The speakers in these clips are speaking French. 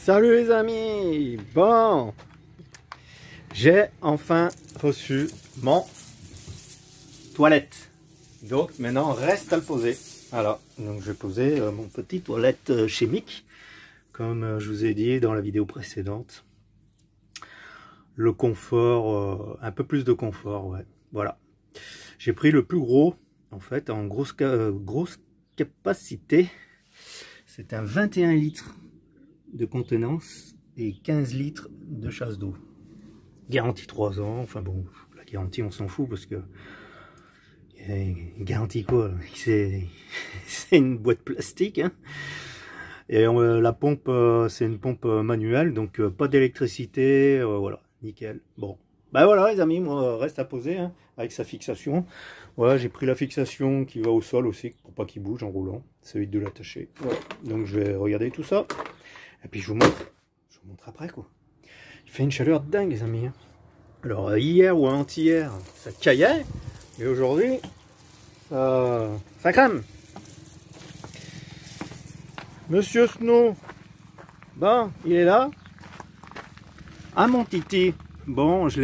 Salut les amis. Bon, j'ai enfin reçu mon toilette. Donc maintenant reste à le poser. Voilà, donc je vais poser mon petit toilette chimique. Comme je vous ai dit dans la vidéo précédente. Le confort, un peu plus de confort, ouais. Voilà. J'ai pris le plus gros, en fait, en grosse capacité. C'est un 21 litres de contenance et 15 litres de chasse d'eau. Garantie 3 ans, enfin bon, la garantie on s'en fout parce que... Garantie quoi? C'est une boîte plastique, hein. Et la pompe, c'est une pompe manuelle, donc pas d'électricité, voilà, nickel. Bon, ben voilà les amis, moi reste à poser, hein, avec sa fixation. Voilà, j'ai pris la fixation qui va au sol aussi, pour pas qu'il bouge en roulant, ça évite de l'attacher. Voilà. Donc je vais regarder tout ça, et puis je vous montre après quoi. Il fait une chaleur dingue les amis, hein. Alors hier ou avant-hier, ça caillait, et aujourd'hui, ça crème. Monsieur Snow, bon, il est là. Ah mon titi, bon, je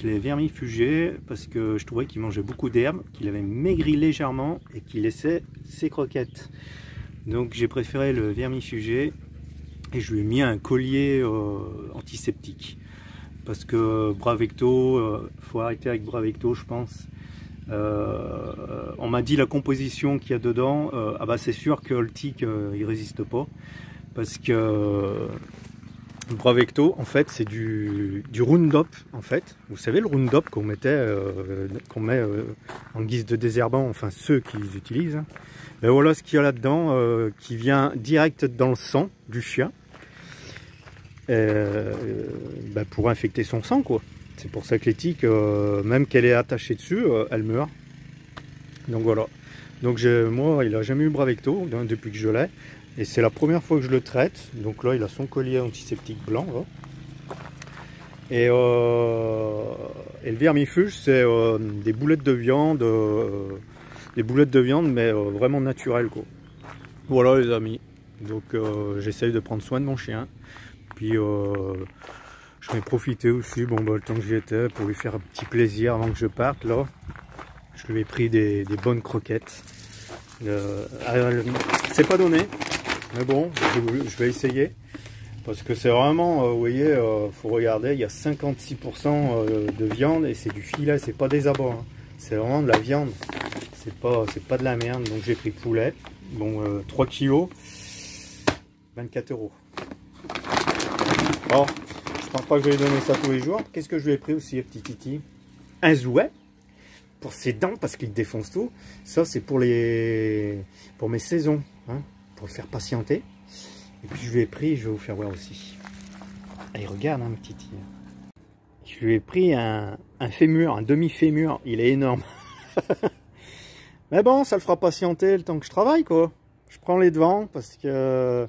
l'ai vermifugé parce que je trouvais qu'il mangeait beaucoup d'herbe, qu'il avait maigri légèrement et qu'il laissait ses croquettes. Donc j'ai préféré le vermifuger et je lui ai mis un collier antiseptique. Parce que Bravecto, faut arrêter avec Bravecto je pense. On m'a dit la composition qu'il y a dedans, ah bah c'est sûr que le tic il résiste pas parce que Bravecto en fait c'est du Roundup en fait, vous savez le Roundup qu'on mettait qu'on met en guise de désherbant, enfin ceux qui les utilisent, hein. Ben voilà ce qu'il y a là dedans qui vient direct dans le sang du chien ben pour infecter son sang quoi. C'est pour ça que les tiques, même qu'elle est attachée dessus, elle meurt. Donc voilà. Donc moi, il n'a jamais eu Bravecto depuis que je l'ai. Et c'est la première fois que je le traite. Donc là, il a son collier antiseptique blanc. Là. Et le vermifuge, c'est des boulettes de viande. Mais vraiment naturelles, quoi. Voilà les amis. Donc j'essaye de prendre soin de mon chien. Puis... je vais profiter aussi, bon bah, le temps que j'y étais, pour lui faire un petit plaisir avant que je parte là. Je lui ai pris des bonnes croquettes. C'est pas donné, mais bon, je vais essayer. Parce que c'est vraiment, vous voyez, faut regarder, il y a 56% de viande et c'est du filet, c'est pas des abats. Hein. C'est vraiment de la viande, c'est pas de la merde. Donc j'ai pris poulet, bon 3 kilos, 24 €. Bon. Je pense pas que je vais lui donner ça tous les jours. Qu'est-ce que je lui ai pris aussi, petit titi? Un jouet pour ses dents parce qu'il défonce tout. Ça c'est pour mes saisons, hein, pour le faire patienter. Et puis je lui ai pris, je vais vous faire voir aussi. Allez regarde hein, petit titi. Je lui ai pris un fémur, un demi-fémur. Il est énorme. Mais bon, ça le fera patienter le temps que je travaille quoi. Je prends les devants parce que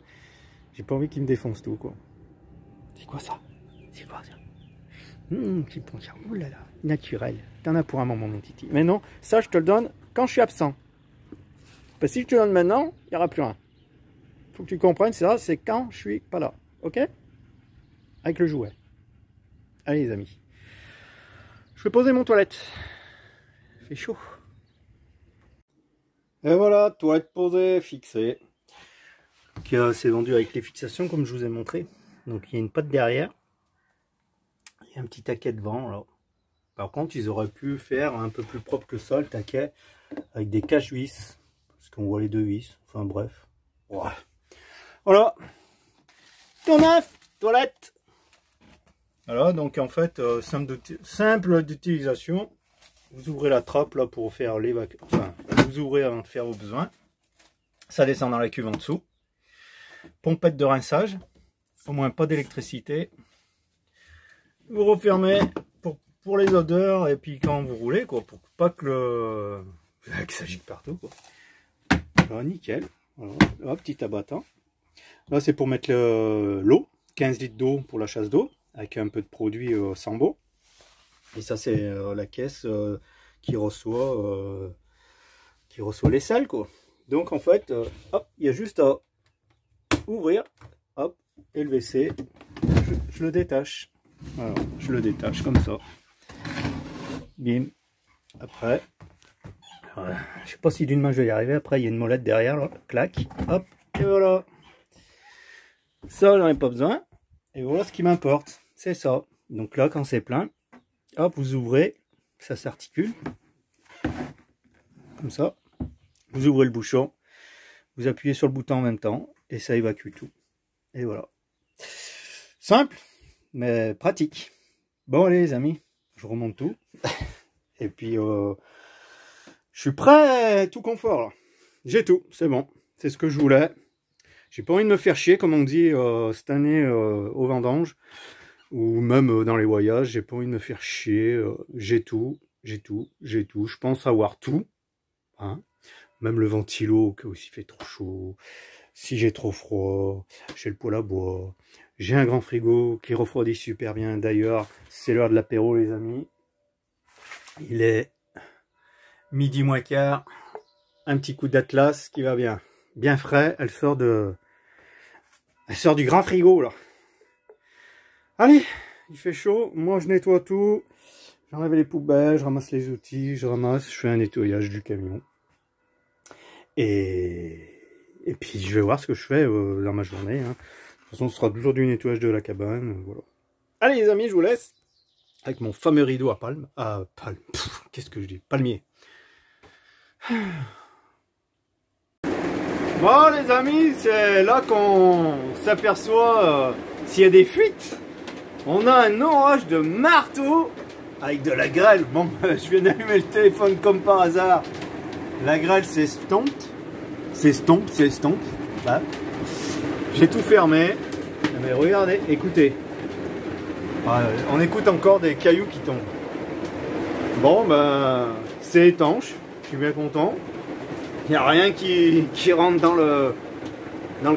j'ai pas envie qu'il me défonce tout quoi. C'est quoi ça? C'est quoi ça? Petit ponchard, oulala, naturel. T'en as pour un moment, mon titi. Mais non, ça, je te le donne quand je suis absent. Parce que si je te le donne maintenant, il n'y aura plus rien. Faut que tu comprennes, ça, c'est quand je suis pas là. Ok? Avec le jouet. Allez, les amis. Je vais poser mon toilette. Il fait chaud. Et voilà, toilette posée, fixée. C'est vendu avec les fixations, comme je vous ai montré. Donc, il y a une patte derrière. Un petit taquet devant là. Par contre ils auraient pu faire un peu plus propre que ça le taquet avec des caches vis parce qu'on voit les deux vis, enfin bref. Ouais. Voilà ton neuf toilette. Voilà donc en fait simple d'utilisation. Vous ouvrez la trappe là pour faire l'évacuation, enfin vous ouvrez avant de faire vos besoins, ça descend dans la cuve en dessous, pompette de rinçage, au moins pas d'électricité. Vous refermez pour les odeurs et puis quand vous roulez quoi, pour pas que ça gicle partout quoi. Là, nickel. Voilà. Là, petit abattant. Là c'est pour mettre l'eau, 15 litres d'eau pour la chasse d'eau avec un peu de produit Sambo. Et ça c'est la caisse qui reçoit les sels quoi. Donc en fait, hop, il y a juste à ouvrir, hop, Et le WC, je le détache. Voilà, je le détache comme ça. Bim. Après, je sais pas si d'une main je vais y arriver. Après, il y a une molette derrière, là. Clac. Hop. Et voilà. Ça, j'en ai pas besoin. Et voilà ce qui m'importe. C'est ça. Donc là, quand c'est plein, hop, vous ouvrez. Ça s'articule. Comme ça. Vous ouvrez le bouchon. Vous appuyez sur le bouton en même temps. Et ça évacue tout. Et voilà. Simple, mais pratique. Bon, allez, les amis. Je remonte tout. Et puis, je suis prêt, tout confort, là. J'ai tout, c'est bon. C'est ce que je voulais. J'ai pas envie de me faire chier, comme on dit cette année au vendange. Ou même dans les voyages, j'ai pas envie de me faire chier. J'ai tout, j'ai tout, j'ai tout. Je pense avoir tout. Hein. Même le ventilo, que s'il fait trop chaud. Si j'ai trop froid, j'ai le poêle à bois. J'ai un grand frigo qui refroidit super bien. D'ailleurs, c'est l'heure de l'apéro, les amis. Il est midi moins quart. Un petit coup d'Atlas qui va bien. Bien frais. Elle sort du grand frigo, là. Allez, il fait chaud. Moi, je nettoie tout. J'enlève les poubelles, je ramasse les outils, je fais un nettoyage du camion. Et puis, je vais voir ce que je fais dans ma journée. Hein. De toute façon, ce sera toujours du nettoyage de la cabane. Voilà. Allez, les amis, je vous laisse. Avec mon fameux rideau à palme. Palme. Qu'est-ce que je dis? Palmier. Bon, les amis, c'est là qu'on s'aperçoit s'il y a des fuites. On a un orage de marteau avec de la grêle. Bon, je viens d'allumer le téléphone comme par hasard. La grêle s'estompe. S'estompe. Bah. J'ai tout fermé. Mais regardez, écoutez. On écoute encore des cailloux qui tombent. Bon, ben, c'est étanche. Je suis bien content. Il n'y a rien qui rentre dans le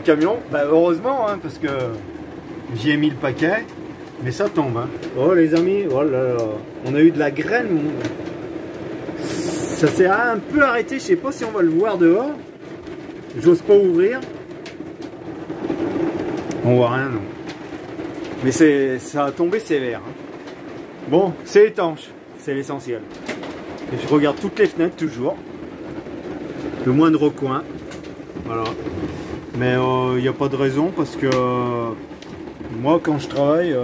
camion. Ben, heureusement, hein, parce que j'y ai mis le paquet. Mais ça tombe. Hein. Oh, les amis, oh là là. On a eu de la graine. Ça s'est un peu arrêté. Je sais pas si on va le voir dehors. J'ose pas ouvrir. On voit rien, non. Mais ça a tombé sévère. Hein. Bon, c'est étanche, c'est l'essentiel. Et je regarde toutes les fenêtres toujours. Le moindre recoin. Voilà. Mais il n'y a pas de raison parce que moi quand je travaille,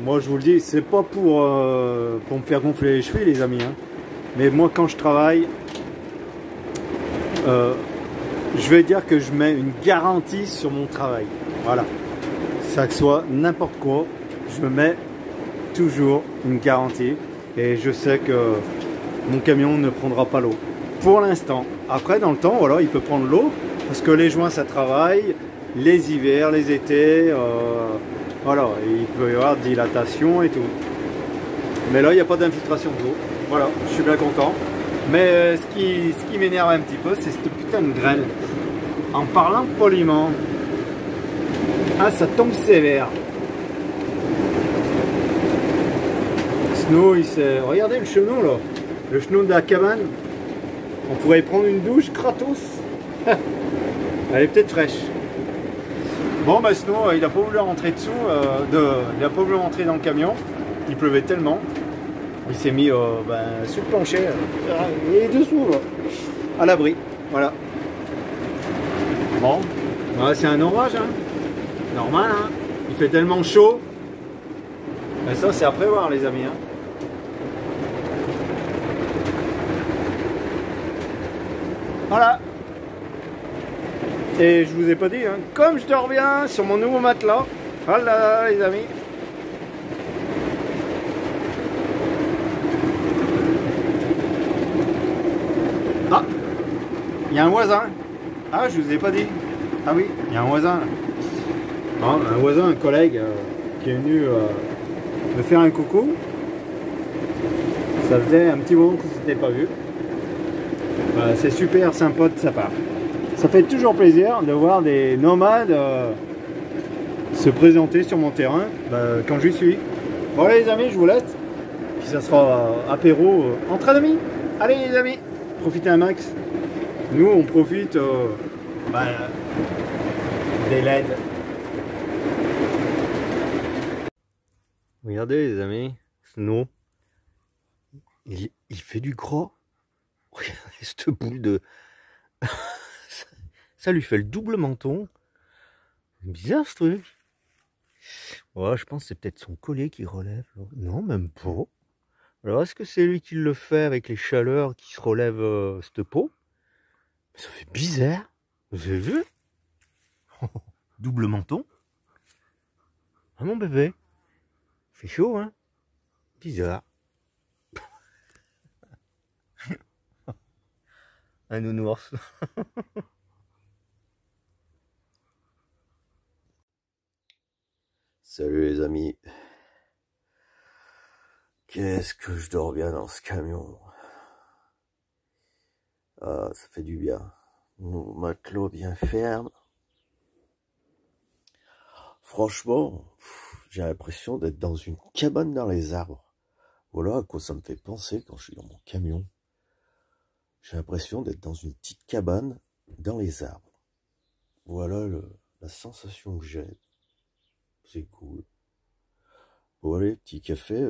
moi je vous le dis, c'est pas pour me faire gonfler les chevilles les amis. Hein. Mais moi quand je travaille, je vais dire que je mets une garantie sur mon travail. Voilà. Ça que soit n'importe quoi, je me mets toujours une garantie et je sais que mon camion ne prendra pas l'eau pour l'instant. Après dans le temps, voilà, il peut prendre l'eau parce que les joints ça travaille, les hivers, les étés, voilà, il peut y avoir dilatation et tout. Mais là il n'y a pas d'infiltration d'eau. Voilà, je suis bien content. Mais ce qui m'énerve un petit peu, c'est cette putain de grêle. En parlant poliment. Ah, ça tombe sévère. Snow, regardez le chenot là. Le chenot de la cabane. On pourrait y prendre une douche gratos. Elle est peut-être fraîche. Bon, bah Snow, il n'a pas voulu rentrer dessous. Il n'a pas voulu rentrer dans le camion. Il pleuvait tellement. Il s'est mis sur le plancher. Il est dessous là. À l'abri. Voilà. Bon. Ouais, c'est un orage, hein. Normal, hein. Il fait tellement chaud. Mais ça, c'est à prévoir, les amis. Hein. Voilà. Et je vous ai pas dit, hein, comme je dors bien sur mon nouveau matelas. Voilà, les amis. Ah, il y a un voisin. Ah, je vous ai pas dit. Ah oui, il y a un voisin. Ah, un voisin, un collègue qui est venu me faire un coucou. Ça faisait un petit moment qu'on ne s'était pas vu. C'est super sympa de sa part. Ça fait toujours plaisir de voir des nomades se présenter sur mon terrain quand j'y suis. Bon allez les amis, je vous laisse. Puis ça sera apéro entre amis. Allez les amis, profitez un max. Nous on profite des LED. Regardez les amis, Snow, il fait du gras. Regardez cette boule de... ça lui fait le double menton. Bizarre ce truc. Ouais, je pense que c'est peut-être son collet qui relève. Là. Non, même pas. Alors est-ce que c'est lui qui le fait avec les chaleurs qui se relève cette peau? Ça fait bizarre. Vous avez vu? Double menton. Ah mon bébé. Fait chaud, hein? Bizarre. Un nounours. Salut les amis. Qu'est-ce que je dors bien dans ce camion. Ah, ça fait du bien. Nos matelots bien fermes. Franchement, j'ai l'impression d'être dans une cabane dans les arbres. Voilà à quoi ça me fait penser quand je suis dans mon camion. J'ai l'impression d'être dans une petite cabane dans les arbres. Voilà la sensation que j'ai. C'est cool. Bon allez, petit café.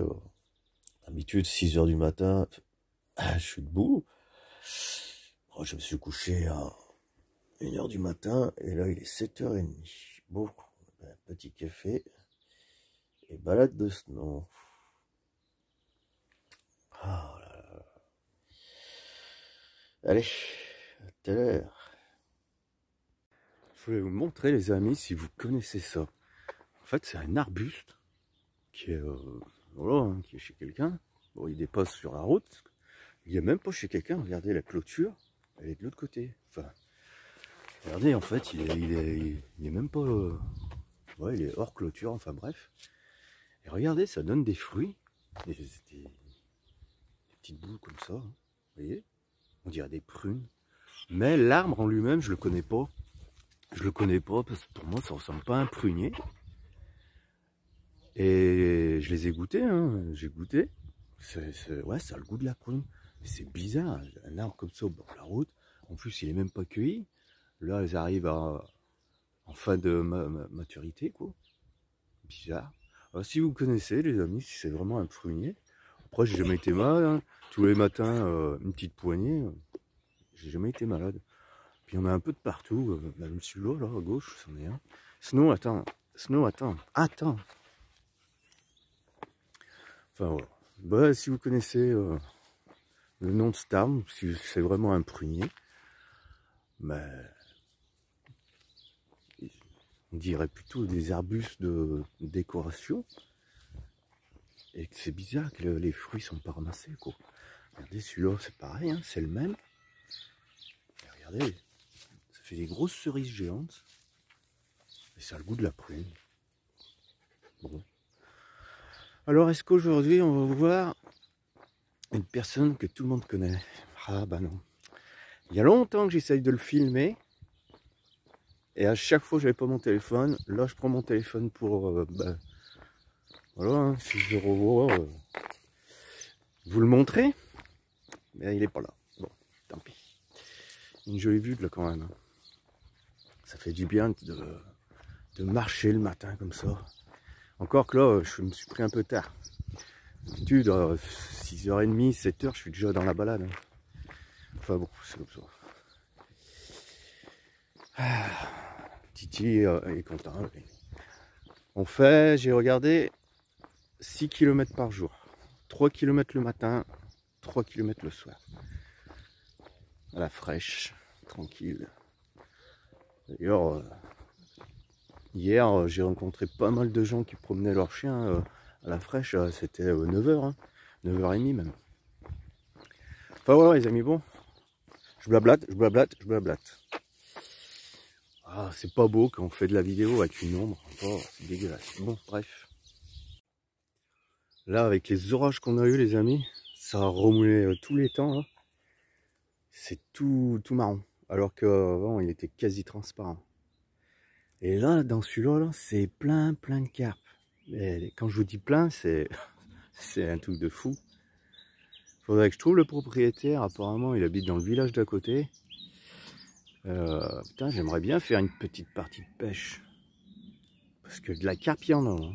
D'habitude, 6 h du matin, je suis debout. Oh, je me suis couché à 1 h du matin et là il est 7 h 30. Bon, petit café et balade de Snow. Oh là là. Allez, à tout à l'heure. Je voulais vous montrer les amis si vous connaissez ça. En fait c'est un arbuste qui est, voilà, hein, qui est chez quelqu'un. Bon, il dépasse sur la route. Il est même pas chez quelqu'un. Regardez la clôture, elle est de l'autre côté. Enfin, regardez, en fait, il est même pas... ouais, il est hors clôture, enfin bref. Et regardez, ça donne des fruits. Des petites boules comme ça. Hein. Vous voyez? On dirait des prunes. Mais l'arbre en lui-même, je le connais pas. Je le connais pas parce que pour moi, ça ressemble pas à un prunier. Et je les ai goûtés, hein. J'ai goûté. Ouais, ça a le goût de la prune. Mais c'est bizarre, un arbre comme ça au bord de la route. En plus, il est même pas cueilli. Là, elles arrivent en fin de maturité, quoi. Bizarre. Alors, si vous connaissez, les amis, si c'est vraiment un prunier. Après, j'ai jamais été malade. Hein. Tous les matins, une petite poignée. J'ai jamais été malade. Puis, il y en a un peu de partout. Même celui-là, là, à gauche, c'en est un. Sinon, attends. Sinon, attends. Attends. Enfin, voilà. Bah, si vous connaissez le nom de cet arbre, si c'est vraiment un prunier, mais on dirait plutôt des arbustes de décoration. Et c'est bizarre que les fruits sont pas ramassés, quoi. Regardez, celui-là, c'est pareil, hein, c'est le même. Et regardez, ça fait des grosses cerises géantes. Et ça a le goût de la prune. Bon. Alors, est-ce qu'aujourd'hui, on va voir une personne que tout le monde connaît? Ah, bah non. Il y a longtemps que j'essaye de le filmer. Et à chaque fois, j'avais pas mon téléphone. Là, je prends mon téléphone pour... voilà, hein, si je le revois, vous le montrer. Mais il est pas là. Bon, tant pis. Une jolie vue là quand même. Hein. Ça fait du bien de marcher le matin comme ça. Encore que là, je me suis pris un peu tard. D'habitude, 6 h 30, 7 h, je suis déjà dans la balade. Hein. Enfin bon, c'est comme ça. Ah, Titi est content. On fait, j'ai regardé, 6 km par jour. 3 km le matin, 3 km le soir. À la fraîche, tranquille. D'ailleurs, hier, j'ai rencontré pas mal de gens qui promenaient leurs chiens à la fraîche. C'était 9 h, hein, 9 h 30 même. Enfin voilà les amis, bon. Je blablate, je blablate, je blablate. Ah, c'est pas beau quand on fait de la vidéo avec une ombre. Oh, c'est dégueulasse. Bon, bref. Là, avec les orages qu'on a eu, les amis, ça a remoulé tous les temps. C'est tout marron. Alors qu'avant, il était quasi transparent. Et là, dans celui-là, c'est plein de carpes. Et quand je vous dis plein, c'est un truc de fou. Faudrait que je trouve le propriétaire. Apparemment, il habite dans le village d'à côté. Putain, j'aimerais bien faire une petite partie de pêche. Parce que de la carpe, il y en a. Hein.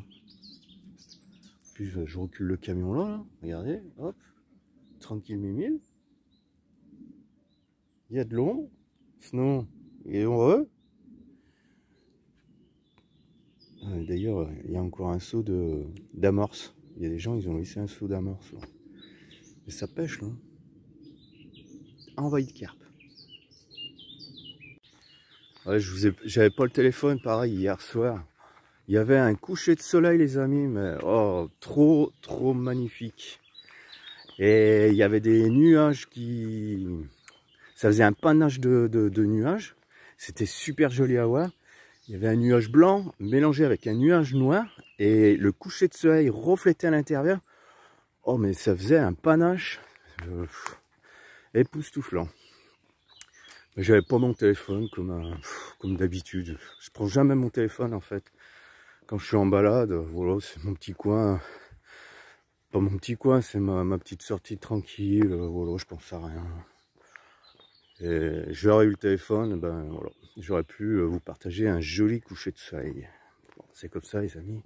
plus, je recule le camion là. Regardez, hop. Tranquille mimile. Il y a de l'ombre. Sinon, il est heureux. D'ailleurs, il y a encore un seau d'amorce. Il y a des gens, ils ont laissé un seau d'amorce. Et ça pêche là. Envahi de carpe. Ouais, j'avais pas le téléphone, pareil, hier soir. Il y avait un coucher de soleil, les amis, mais oh, trop magnifique. Et il y avait des nuages qui... Ça faisait un panache de nuages. C'était super joli à voir. Il y avait un nuage blanc mélangé avec un nuage noir. Et le coucher de soleil reflétait à l'intérieur. Oh, mais ça faisait un panache époustouflant. Mais j'avais pas mon téléphone comme d'habitude. Je prends jamais mon téléphone en fait. Quand je suis en balade, voilà, c'est mon petit coin. Pas mon petit coin, c'est ma petite sortie tranquille. Voilà, je pense à rien. Et j'aurais eu le téléphone, ben voilà, j'aurais pu vous partager un joli coucher de soleil. Bon, c'est comme ça, les amis.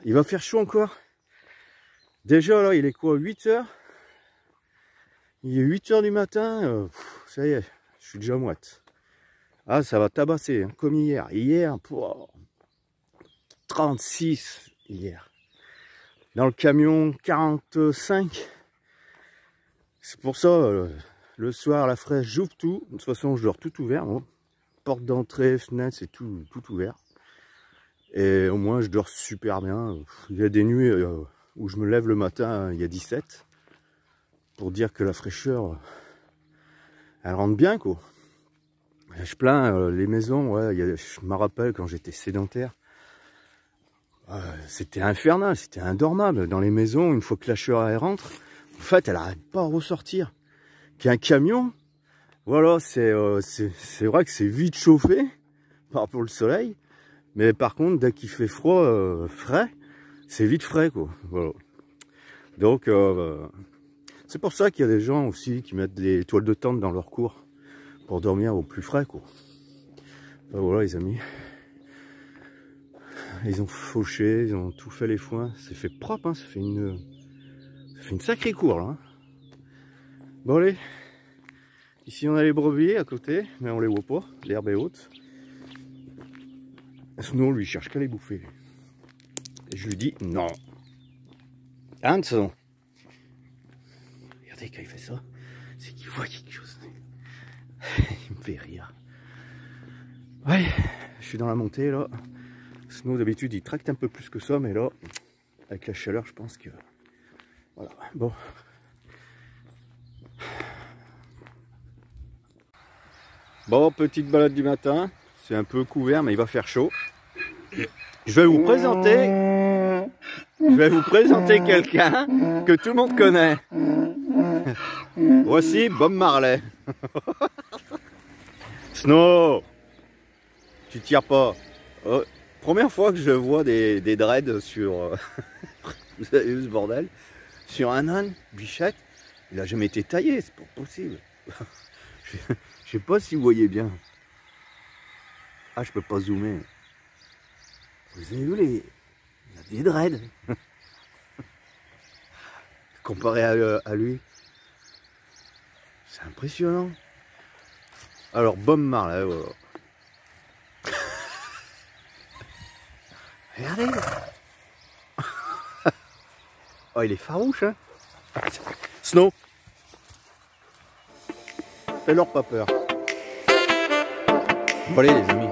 Il va faire chaud encore. Déjà là, il est quoi, 8 h? Il est 8 h du matin. Ça y est, je suis déjà moite. Ah, ça va tabasser, hein, comme hier. Hier, 36 hier. Dans le camion, 45. C'est pour ça, le soir, à la fraîche, j'ouvre tout. De toute façon, je dors tout ouvert. Bon. Porte d'entrée, fenêtre, c'est tout ouvert. Et au moins, je dors super bien. Il y a des nuits où je me lève le matin, il y a 17. Pour dire que la fraîcheur, elle rentre bien, quoi. Je plains les maisons, ouais, je me rappelle quand j'étais sédentaire. C'était infernal, c'était indormable. Dans les maisons, une fois que la chaleur elle rentre, en fait, elle n'arrête pas à ressortir. Qu'un camion, voilà, c'est vrai que c'est vite chauffé par rapport au soleil. Mais par contre, dès qu'il fait froid, frais, c'est vite frais, quoi. Voilà. Donc, c'est pour ça qu'il y a des gens aussi qui mettent des toiles de tente dans leur cour pour dormir au plus frais, quoi. Ben voilà, les amis. Ils ont fauché, ils ont tout fait les foins. C'est fait propre, hein, ça fait une sacrée cour, là. Hein. Bon, allez. Ici, on a les brebis à côté, mais on les voit pas. L'herbe est haute. Sinon, lui, il cherche qu'à les bouffer. Et je lui dis non. Hanson. Regardez, quand il fait ça, c'est qu'il voit quelque chose. Il me fait rire. Ouais, je suis dans la montée, là. Sinon, d'habitude, il tracte un peu plus que ça, mais là, avec la chaleur, je pense que... Voilà, bon. Bon, petite balade du matin. C'est un peu couvert, mais il va faire chaud. Je vais vous présenter quelqu'un que tout le monde connaît. Voici Bob Marley. Snow, tu tires pas. Première fois que je vois des dreads sur... Vous avez vu ce bordel? Sur un âne, bichette, il a jamais été taillé, c'est pas possible. Je sais pas si vous voyez bien. Ah, je peux pas zoomer. Vous avez vu il y a des dreads. Comparé à lui. C'est impressionnant. Alors, Bob Marley, voilà. Regardez. Oh, il est farouche, hein. Snow. Fais-leur pas peur. Bon, allez, les amis.